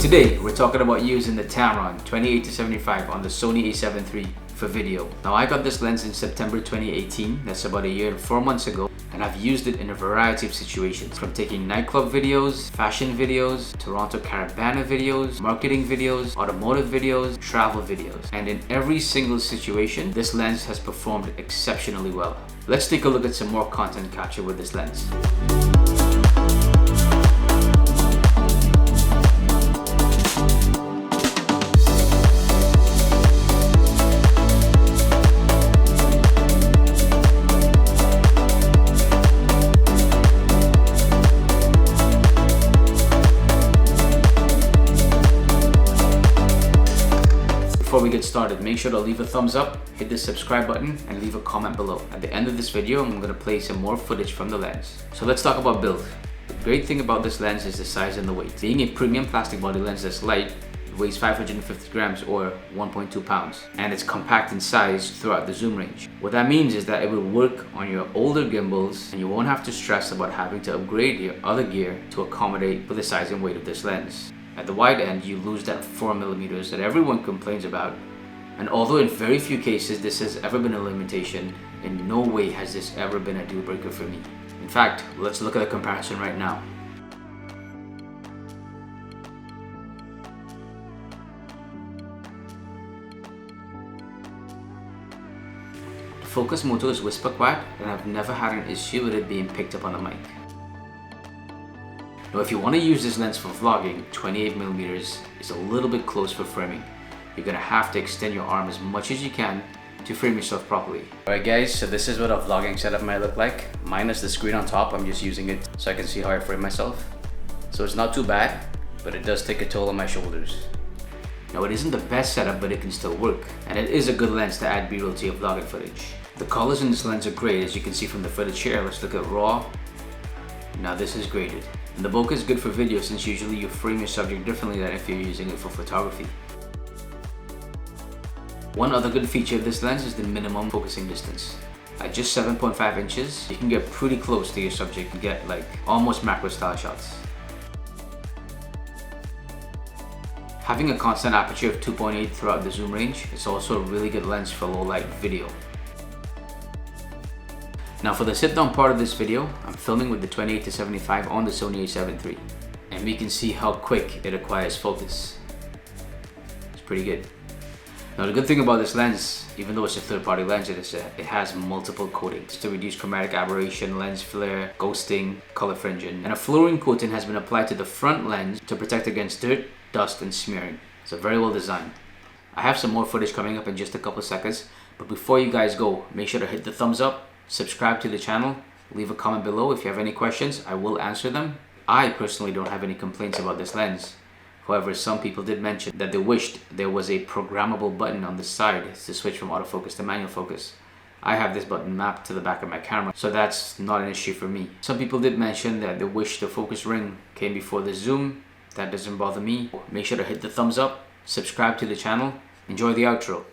Today we're talking about using the Tamron 28-75 on the Sony A7 III for video. Now I got this lens in September 2018, that's about a year and 4 months ago, and I've used it in a variety of situations, from taking nightclub videos, fashion videos, Toronto Caravana videos, marketing videos, automotive videos, travel videos, and in every single situation this lens has performed exceptionally well. Let's take a look at some more content captured with this lens. Before we get started, make sure to leave a thumbs up, hit the subscribe button, and leave a comment below. At the end of this video, I'm going to play some more footage from the lens. So let's talk about build. The great thing about this lens is the size and the weight. Being a premium plastic body lens that's light, it weighs 550 grams or 1.2 pounds, and it's compact in size throughout the zoom range. What that means is that it will work on your older gimbals, and you won't have to stress about having to upgrade your other gear to accommodate for the size and weight of this lens. At the wide end, you lose that 4mm that everyone complains about, and although in very few cases this has ever been a limitation, in no way has this ever been a deal breaker for me. In fact, let's look at a comparison right now. The focus motor is whisper quiet, and I've never had an issue with it being picked up on the mic. Now if you want to use this lens for vlogging, 28mm is a little bit close for framing. You're going to have to extend your arm as much as you can to frame yourself properly. Alright guys, so this is what a vlogging setup might look like. Minus the screen on top, I'm just using it so I can see how I frame myself. So it's not too bad, but it does take a toll on my shoulders. Now it isn't the best setup, but it can still work. And it is a good lens to add B-roll to your vlogging footage. The colors in this lens are great, as you can see from the footage here. Let's look at raw. Now this is graded. And the bokeh is good for video, since usually you frame your subject differently than if you're using it for photography. One other good feature of this lens is the minimum focusing distance. At just 7.5 inches, you can get pretty close to your subject and get like almost macro style shots. Having a constant aperture of 2.8 throughout the zoom range is also a really good lens for low light video. Now for the sit down part of this video, I'm filming with the 28-75 on the Sony A7 III, and we can see how quick it acquires focus. It's pretty good. Now the good thing about this lens, even though it's a third-party lens, it has multiple coatings to reduce chromatic aberration, lens flare, ghosting, color fringing, and a fluorine coating has been applied to the front lens to protect against dirt, dust, and smearing. It's very well designed. I have some more footage coming up in just a couple seconds, but before you guys go, make sure to hit the thumbs up, subscribe to the channel, leave a comment below if you have any questions. I will answer them. I personally don't have any complaints about this lens. However, some people did mention that they wished there was a programmable button on the side to switch from autofocus to manual focus. I have this button mapped to the back of my camera, so that's not an issue for me. Some people did mention that they wish the focus ring came before the zoom. That doesn't bother me. Make sure to hit the thumbs up, subscribe to the channel, enjoy the outro.